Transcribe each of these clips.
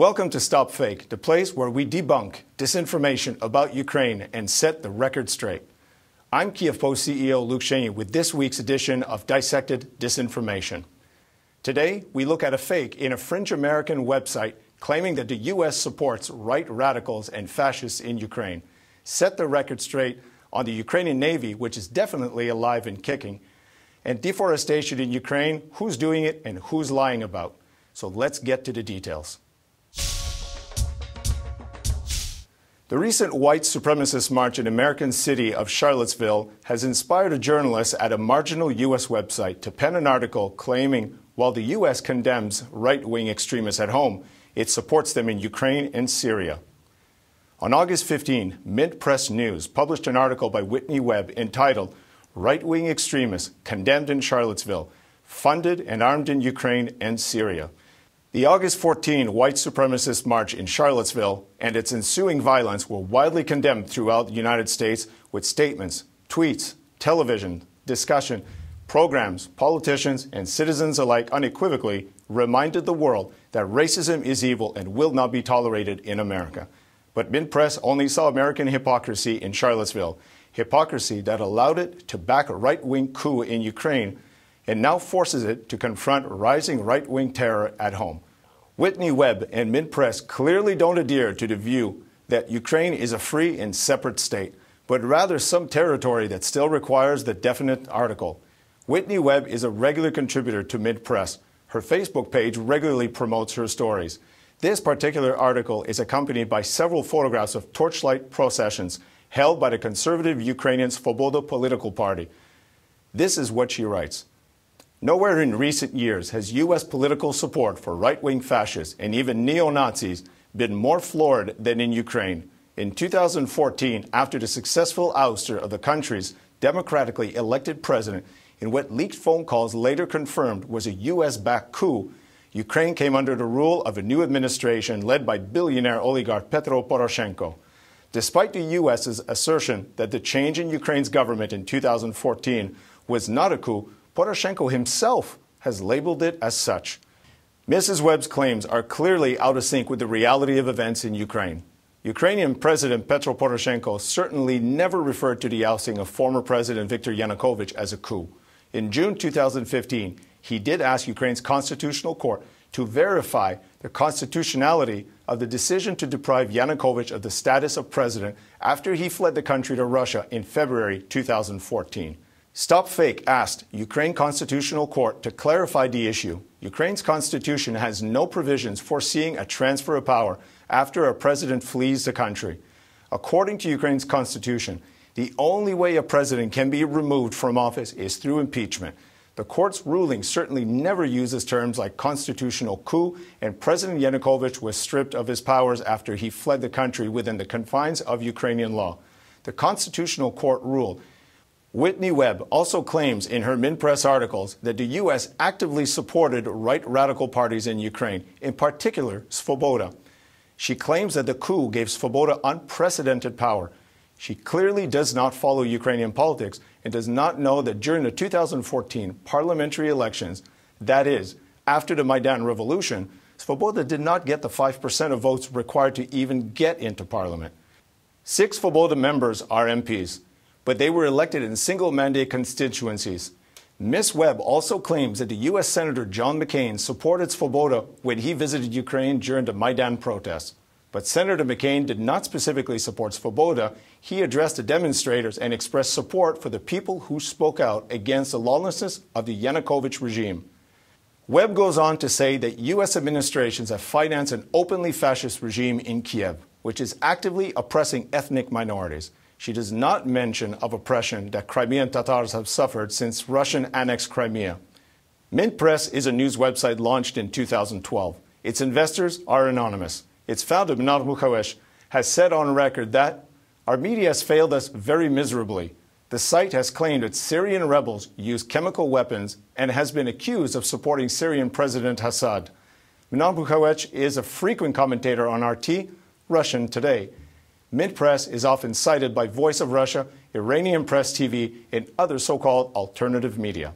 Welcome to StopFake, the place where we debunk disinformation about Ukraine and set the record straight. I'm Kyiv Post CEO Luc Chenier with this week's edition of Dissected Disinformation. Today, we look at a fake in a fringe American website claiming that the U.S. supports right radicals and fascists in Ukraine, set the record straight on the Ukrainian Navy, which is definitely alive and kicking, and deforestation in Ukraine, who's doing it and who's lying about. So let's get to the details. The recent white supremacist march in the American city of Charlottesville has inspired a journalist at a marginal U.S. website to pen an article claiming while the U.S. condemns right-wing extremists at home, it supports them in Ukraine and Syria. On August 15, Mint Press News published an article by Whitney Webb entitled "Right-Wing Extremists Condemned in Charlottesville, Funded and Armed in Ukraine and Syria." The August 14 white supremacist march in Charlottesville and its ensuing violence were widely condemned throughout the United States with statements, tweets, television, discussion, programs, politicians, and citizens alike unequivocally reminded the world that racism is evil and will not be tolerated in America. But Mint Press only saw American hypocrisy in Charlottesville, hypocrisy that allowed it to back a right-wing coup in Ukraine and now forces it to confront rising right-wing terror at home. Whitney Webb and Mint Press clearly don't adhere to the view that Ukraine is a free and separate state, but rather some territory that still requires the definite article. Whitney Webb is a regular contributor to Mint Press. Her Facebook page regularly promotes her stories. This particular article is accompanied by several photographs of torchlight processions held by the conservative Ukrainian Svoboda political party. This is what she writes. Nowhere in recent years has U.S. political support for right-wing fascists and even neo-Nazis been more florid than in Ukraine. In 2014, after the successful ouster of the country's democratically elected president, in what leaked phone calls later confirmed was a U.S.-backed coup, Ukraine came under the rule of a new administration led by billionaire oligarch Petro Poroshenko. Despite the U.S.'s assertion that the change in Ukraine's government in 2014 was not a coup, Poroshenko himself has labeled it as such. Mrs. Webb's claims are clearly out of sync with the reality of events in Ukraine. Ukrainian President Petro Poroshenko certainly never referred to the ousting of former President Viktor Yanukovych as a coup. In June 2015, he did ask Ukraine's constitutional court to verify the constitutionality of the decision to deprive Yanukovych of the status of president after he fled the country to Russia in February 2014. StopFake asked Ukraine Constitutional Court to clarify the issue. Ukraine's constitution has no provisions foreseeing a transfer of power after a president flees the country. According to Ukraine's constitution, the only way a president can be removed from office is through impeachment. The court's ruling certainly never uses terms like constitutional coup, and President Yanukovych was stripped of his powers after he fled the country within the confines of Ukrainian law. The Constitutional Court ruled. Whitney Webb also claims in her Mint Press articles that the U.S. actively supported right radical parties in Ukraine, in particular Svoboda. She claims that the coup gave Svoboda unprecedented power. She clearly does not follow Ukrainian politics and does not know that during the 2014 parliamentary elections, that is, after the Maidan Revolution, Svoboda did not get the 5% of votes required to even get into parliament. 6 Svoboda members are MPs, but they were elected in single-mandate constituencies. Ms. Webb also claims that the U.S. Senator John McCain supported Svoboda when he visited Ukraine during the Maidan protests. But Senator McCain did not specifically support Svoboda. He addressed the demonstrators and expressed support for the people who spoke out against the lawlessness of the Yanukovych regime. Webb goes on to say that U.S. administrations have financed an openly fascist regime in Kyiv, which is actively oppressing ethnic minorities. She does not mention of oppression that Crimean Tatars have suffered since Russian annexed Crimea. Mint Press is a news website launched in 2012. Its investors are anonymous. Its founder, Luc Chenier, has said on record that our media has failed us very miserably. The site has claimed that Syrian rebels use chemical weapons and has been accused of supporting Syrian President Assad. Luc Chenier is a frequent commentator on RT, Russian Today. Mint Press is often cited by Voice of Russia, Iranian Press TV, and other so-called alternative media.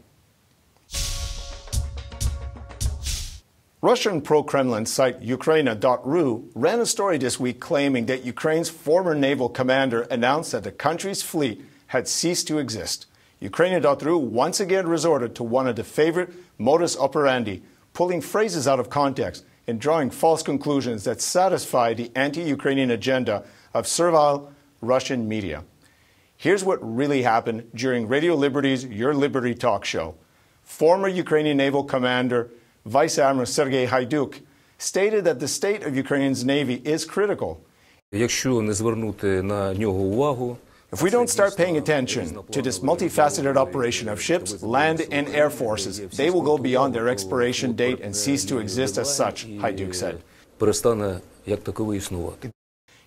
Russian pro-Kremlin site Ukraina.ru ran a story this week claiming that Ukraine's former naval commander announced that the country's fleet had ceased to exist. Ukraina.ru once again resorted to one of the favorite modus operandi, pulling phrases out of context and drawing false conclusions that satisfy the anti-Ukrainian agenda of servile Russian media. Here's what really happened during Radio Liberty's Your Liberty talk show. Former Ukrainian naval commander Vice Admiral Sergei Haiduk stated that the state of Ukraine's navy is critical. If we don't start paying attention to this multifaceted operation of ships, land, and air forces, they will go beyond their expiration date and cease to exist as such, Haiduk said.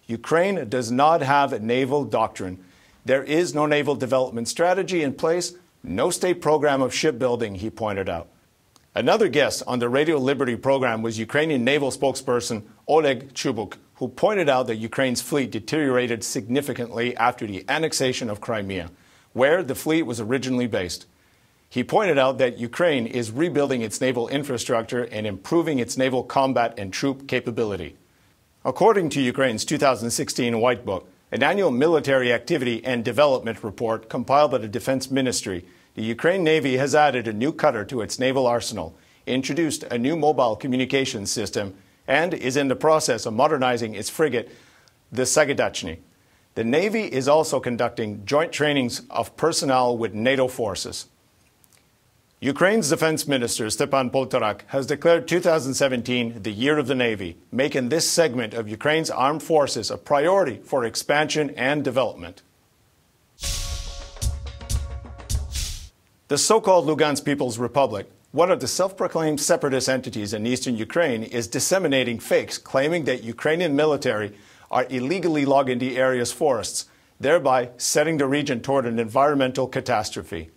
Ukraine does not have a naval doctrine. There is no naval development strategy in place, no state program of shipbuilding, he pointed out. Another guest on the Radio Liberty program was Ukrainian naval spokesperson Oleg Chubuk, who pointed out that Ukraine's fleet deteriorated significantly after the annexation of Crimea, where the fleet was originally based. He pointed out that Ukraine is rebuilding its naval infrastructure and improving its naval combat and troop capability. According to Ukraine's 2016 White Book, an annual military activity and development report compiled by the Defense Ministry, the Ukraine Navy has added a new cutter to its naval arsenal, introduced a new mobile communications system, and is in the process of modernizing its frigate, the Sagadachny. The Navy is also conducting joint trainings of personnel with NATO forces. Ukraine's Defense Minister Stepan Poltorak has declared 2017 the Year of the Navy, making this segment of Ukraine's armed forces a priority for expansion and development. The so-called Lugansk People's Republic, one of the self-proclaimed separatist entities in eastern Ukraine, is disseminating fakes claiming that Ukrainian military are illegally logging the area's forests, thereby setting the region toward an environmental catastrophe.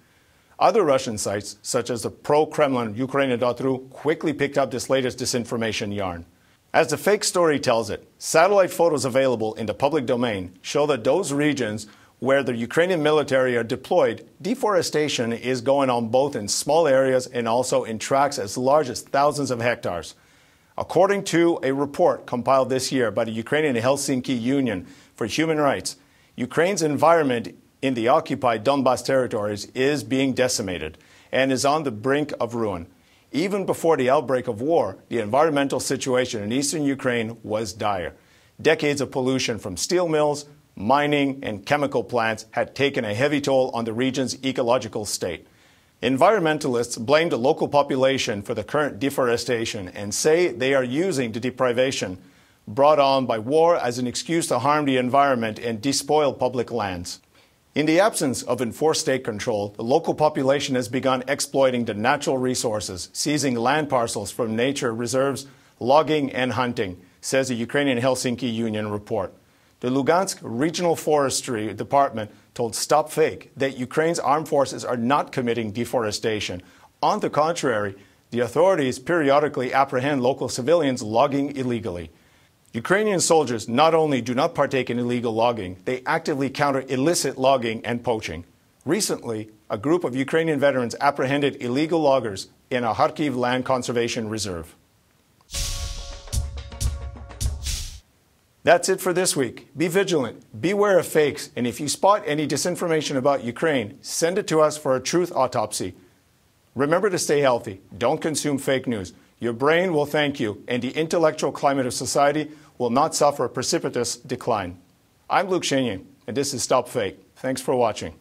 Other Russian sites, such as the pro-Kremlin Ukraina.ru, quickly picked up this latest disinformation yarn. As the fake story tells it, satellite photos available in the public domain show that those regions where the Ukrainian military are deployed, deforestation is going on both in small areas and also in tracts as large as thousands of hectares. According to a report compiled this year by the Ukrainian Helsinki Union for Human Rights, Ukraine's environment in the occupied Donbas territories is being decimated and is on the brink of ruin. Even before the outbreak of war, the environmental situation in eastern Ukraine was dire. Decades of pollution from steel mills, mining, and chemical plants had taken a heavy toll on the region's ecological state. Environmentalists blame the local population for the current deforestation and say they are using the deprivation brought on by war as an excuse to harm the environment and despoil public lands. In the absence of enforced state control, the local population has begun exploiting the natural resources, seizing land parcels from nature reserves, logging and hunting, says the Ukrainian Helsinki Union report. The Lugansk Regional Forestry Department told StopFake that Ukraine's armed forces are not committing deforestation. On the contrary, the authorities periodically apprehend local civilians logging illegally. Ukrainian soldiers not only do not partake in illegal logging, they actively counter illicit logging and poaching. Recently, a group of Ukrainian veterans apprehended illegal loggers in a Kyiv land conservation reserve. That's it for this week. Be vigilant, beware of fakes, and if you spot any disinformation about Ukraine, send it to us for a truth autopsy. Remember to stay healthy. Don't consume fake news. Your brain will thank you, and the intellectual climate of society will not suffer a precipitous decline. I'm Luc Chenier, and this is StopFake. Thanks for watching.